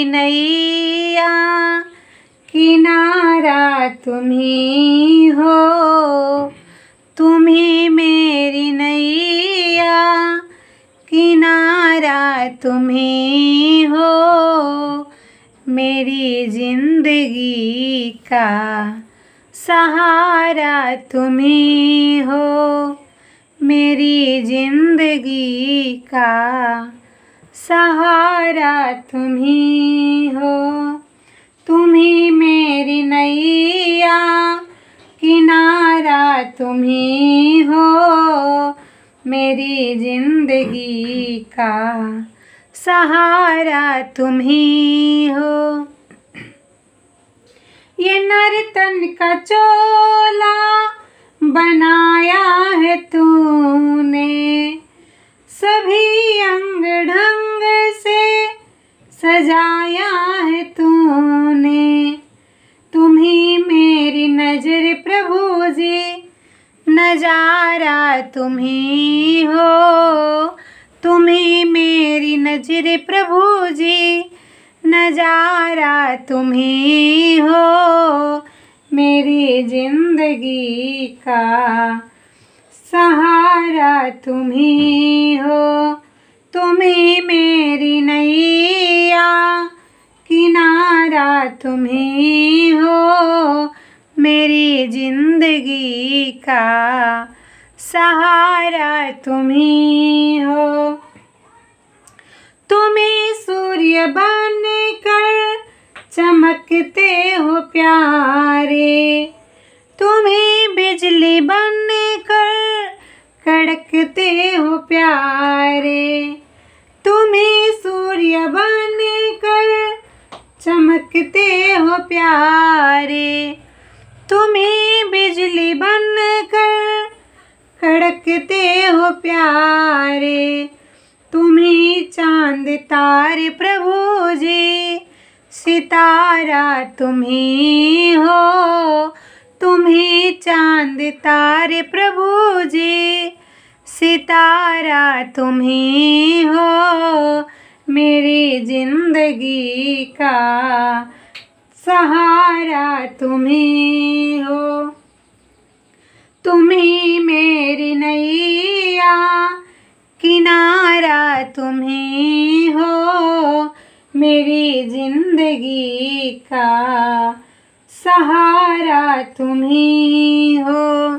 मेरी नैया किनारा तुम ही हो, तुम ही मेरी नैया किनारा तुम ही हो, मेरी जिंदगी का सहारा तुम ही हो, मेरी जिंदगी का सहारा तुम ही हो। तुम ही मेरी नैया किनारा तुम ही हो, मेरी जिंदगी का सहारा तुम ही हो। ये नर्तन का चोला बनाया है तूने, सभी अंग ढंग से सजाया है तूने, तुम ही मेरी नजर प्रभु जी, नजारा तुम ही हो, तुम ही मेरी नजर प्रभु जी, नजारा तुम ही हो, मेरी जिंदगी का सहारा तुम ही हो। तुम ही मेरी नैया किनारा तुम ही हो, मेरी जिंदगी का सहारा तुम ही हो। तुम ही सूर्य बनकर चमकते हो प्यारे, तुम ही बिजली बनकर कड़कते हो प्यारे, तुम ही सूर्य बनकर चमकते हो प्यारे, तुम ही बिजली बनकर कड़कते हो प्यारे, तुम ही चांद तारे प्रभु जी, सितारा तुम ही हो, तुम ही चांद तारे प्रभु जी, सितारा तुम ही हो, मेरी जिंदगी का सहारा तुम ही हो। तुम ही मेरी नैया किनारा तुम ही हो, मेरी जिंदगी का सहारा तुम ही हो।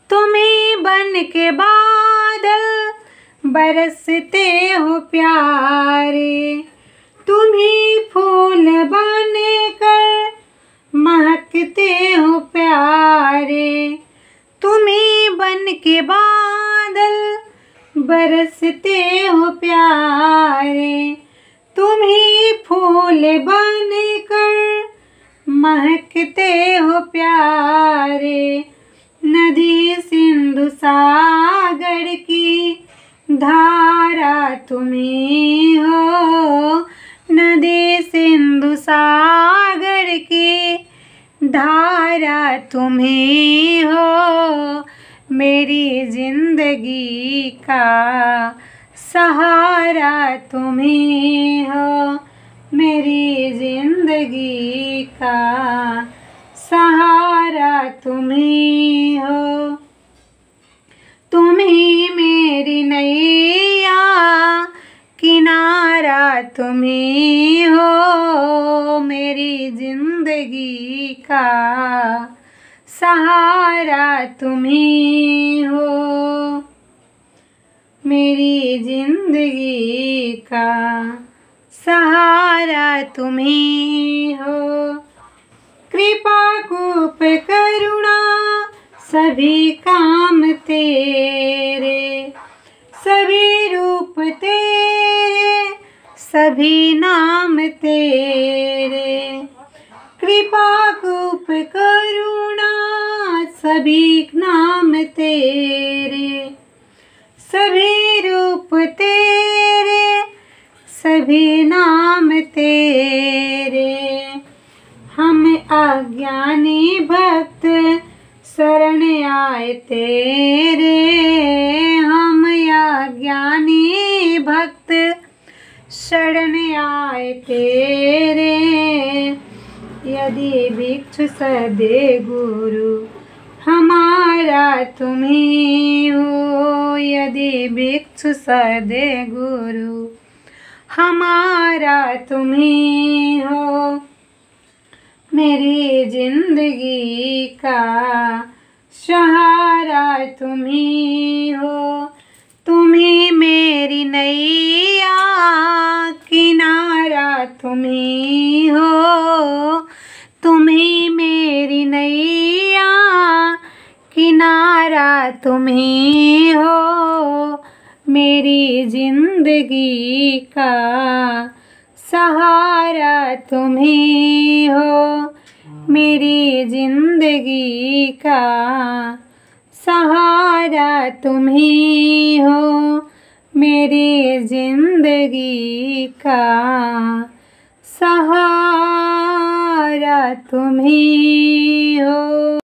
तुम ही बन के बादल बरसते हो प्यारे, तुम ही फूल बन कर महकते हो प्यारे, तुम ही बन के बादल बरसते हो प्यारे, तुम ही फूल बन कर महकते हो प्यारे, नदी सिंधु सागर की धारा तुम ही हो, नदी सिंधु सागर की धारा तुम ही हो, मेरी जिंदगी का सहारा तुम ही हो, मेरी जिंदगी का सहारा तुम ही हो। तुम ही मेरी नैया किनारा तुम ही हो, मेरी जिंदगी का सहारा तुम ही हो, मेरी जिंदगी का सहारा तुम ही हो। कृपा कूप करुणा सभी काम तेरे, सभी रूप तेरे, सभी नाम तेरे, कृपा कूप करुणा सभी नाम तेरे, सभी रूप तेरे, सभी नाम तेरे, हम अज्ञानी भक्त शरण आए तेरे, हम अज्ञानी भक्त शरण आए तेरे। यदि भिक्षु सदे गुरु हमारा तुम ही हो। यदि भिक्षु सदे गुरु हमारा तुम ही हो। मेरी जिंदगी का सहारा तुम ही हो। तुम ही मेरी नैया किनारा तुम ही हो। तुम ही मेरी नैया किनारा तुम ही हो। मेरी जिंदगी का सहारा तुम ही हो। मेरी जिंदगी का सहारा तुम ही हो। मेरी जिंदगी का सहारा तुम ही हो।